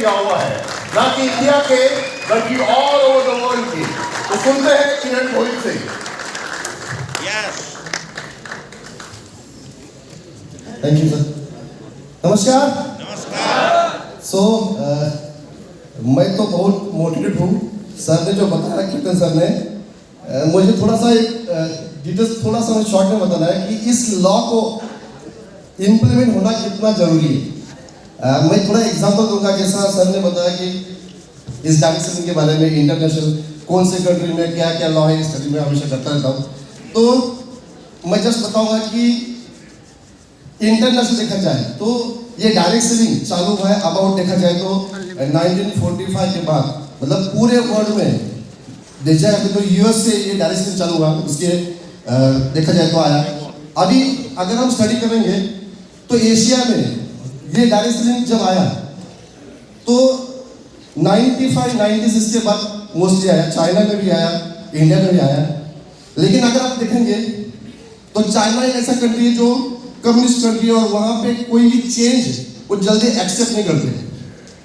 दिया हुआ है, ना कि इंडिया के बल्कि ऑल ओवर द वर्ल्ड के। तो सुनते हैं किरण मोहित से। Thank you sir. नमस्कार। मैं तो बहुत मोटिवेटेड हूँ। सर ने जो बताया, कीर्तन सर ने, मुझे थोड़ा सा एक डिटेल्स थोड़ा सा शॉर्ट में बताना है कि इस लॉ को इम्प्लीमेंट होना कितना जरूरी है। मैं थोड़ा एग्जांपल दूंगा, जैसा सर ने बताया कि इस डायरेक्शन के बारे में, इंटरनेशनल कौन से कंट्री में क्या क्या लॉ है, स्टडी में हमेशा करता रहता हूँ। तो मैं जस्ट बताऊंगा कि इंटरनेशनल देखा जाए तो ये डायरेक्ट सेलिंग चालू हुआ है अबाउट देखा जाए तो 1945 के बाद, मतलब पूरे वर्ल्ड में देखा जाए तो यूएस से ये डायरेक्ट सेलिंग चालू हुआ, उसके देखा जाए तो आया। अभी अगर हम स्टडी करेंगे तो एशिया में ये डायरेक्ट सेलिंग जब आया तो 95-96 के बाद मोस्टली आया, चाइना में भी आया, इंडिया में भी आया। लेकिन अगर आप देखेंगे तो चाइना एक ऐसा कंट्री है जो कम्युनिस्ट कंट्री है और वहाँ पे कोई भी चेंज वो जल्दी एक्सेप्ट नहीं करते।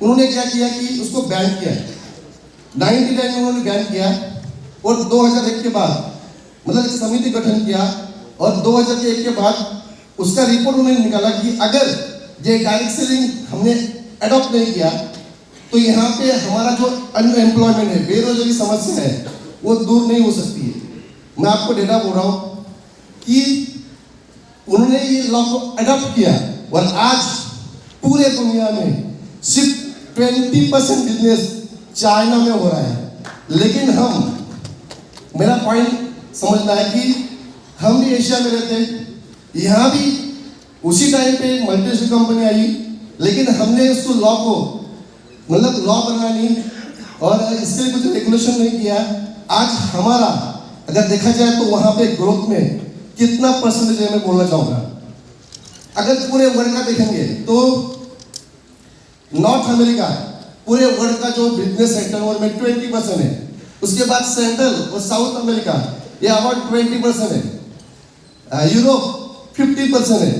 उन्होंने क्या किया कि उसको बैन किया, 99 में उन्होंने बैन किया और 2001 के बाद मतलब एक समिति गठन किया और 2001 के बाद उसका रिपोर्ट उन्होंने निकाला कि अगर ये डायरेक्ट सेलिंग हमने अडॉप्ट नहीं किया तो यहाँ पे हमारा जो अनएम्प्लॉयमेंट है, बेरोजगारी समस्या है, वो दूर नहीं हो सकती है। मैं आपको डेटा बोल रहा हूँ कि उन्होंने ये लॉ को अडॉप्ट किया और आज पूरे दुनिया में सिर्फ 20% बिजनेस चाइना में हो रहा है। लेकिन मेरा पॉइंट समझना है कि हम भी एशिया में रहते हैं, यहाँ भी उसी टाइम पे मल्टीनेशनल कंपनी आई, लेकिन हमने उसको लॉ को मतलब लॉ बनाया नहीं और इसके लिए कुछ रेगुलेशन नहीं किया। आज हमारा अगर देखा जाए तो वहाँ पे ग्रोथ में कितना परसेंटेज है मैं बोलना चाहूँगा। अगर पूरे वर्ल्ड का देखेंगे तो नॉर्थ अमेरिका पूरे वर्ल्ड का जो बिजनेस सेक्टर में 20% है, उसके बाद सेंट्रल और साउथ अमेरिका ये अबाउट 20% है, यूरोप 50% है,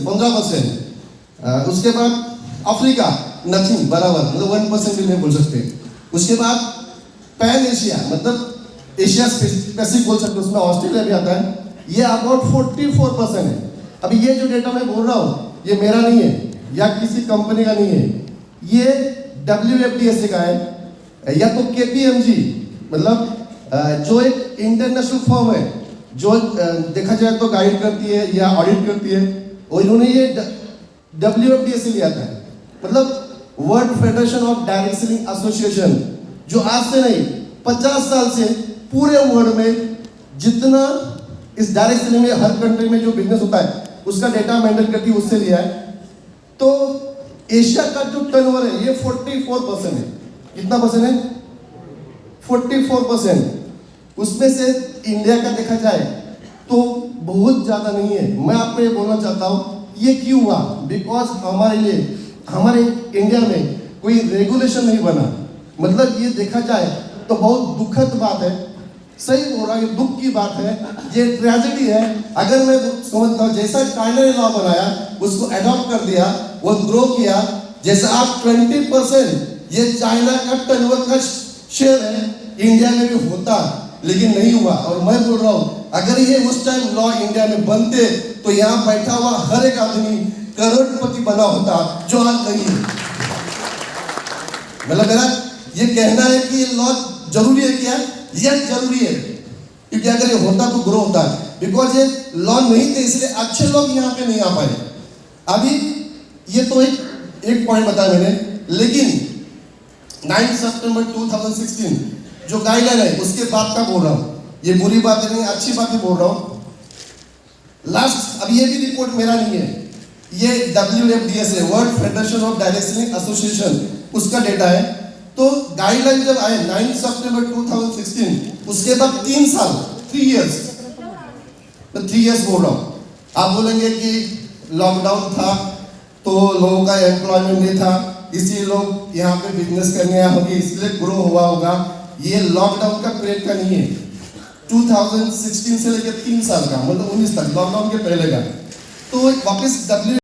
15% उसके बाद अफ्रीका नथिंग बराबर, मतलब 1% भी नहीं बोल सकते। उसके बाद पैन एशिया मतलब एशिया पैसिफिक बोल सकते, उसमें ऑस्ट्रेलिया भी आता है, ये अबाउट 44% है। अभी ये जो डेटा मैं बोल रहा हूँ ये मेरा नहीं है या किसी कंपनी का नहीं है, ये WFDSA का है या तो KPMG मतलब जो एक इंटरनेशनल फर्म है जो देखा जाए तो गाइड करती है या ऑडिट करती है, और इन्होंने ये WFDSA लिया था, मतलब world federation of direct selling association, जो आज से नहीं 50 साल से पूरे वर्ल्ड में जितना इस डायरेक्ट सेलिंग में हर कंट्री में जो बिजनेस होता है उसका डेटा मेंटेन करती है, उससे लिया है। तो एशिया का जो टर्नओवर है ये 44% है। कितना परसेंट है? 44%। उसमें से इंडिया का देखा जाए तो बहुत ज्यादा नहीं है। मैं आपको ये बोलना चाहता हूँ ये क्यों हुआ, बिकॉज हमारे इंडिया में कोई रेगुलेशन नहीं बना। मतलब ये देखा जाए तो बहुत दुखद बात है, सही बोल रहा है, ये दुख की बात है, ये ट्रेजेडी है। अगर मैं समझता हूँ जैसा चाइना ने लॉ बनाया उसको अडॉप्ट कर दिया, वो ग्रो किया, जैसा आप 20% ये चाइना का टर्नओवर का शेयर है इंडिया में भी होता, लेकिन नहीं हुआ। और मैं बोल रहा हूँ अगर ये उस टाइम लॉ इंडिया में बनते तो यहाँ बैठा हुआ हर एक आदमी करोड़पति बना होता, जो आज नहीं है। मतलब मेरा ये कहना है कि ये लॉ जरूरी है क्या? ये जरूरी है, क्योंकि अगर ये होता तो ग्रो होता, बिकॉज ये लॉ नहीं थे इसलिए अच्छे लोग यहाँ पे नहीं आ पाए। अभी ये तो एक पॉइंट बताया मैंने, लेकिन 9 सितंबर 2016 जो गाइडलाइन है उसके बाद का बोल रहा हूँ, ये बुरी बात नहीं, अच्छी बात ही बोल रहा हूँ। लास्ट अब ये भी रिपोर्ट मेरा नहीं है, ये WFDSA world federation of direct selling association उसका डेटा है। तो गाइडलाइन जब आए 9 सितंबर 2016 उसके बाद 3 साल 3 इयर्स, तो 3 इयर्स बोल रहा हूँ। आप बोलेंगे कि लॉकडाउन था तो लोगों का एम्प्लॉयमेंट नहीं था, इसलिए लोग यहाँ पे बिजनेस करने आए होंगे, इसलिए ग्रो हुआ होगा। ये लॉकडाउन का पीरियड का नहीं है, 2016 से लेकर 3 साल का, मतलब 19 तक, लॉकडाउन के पहले का। तो वापस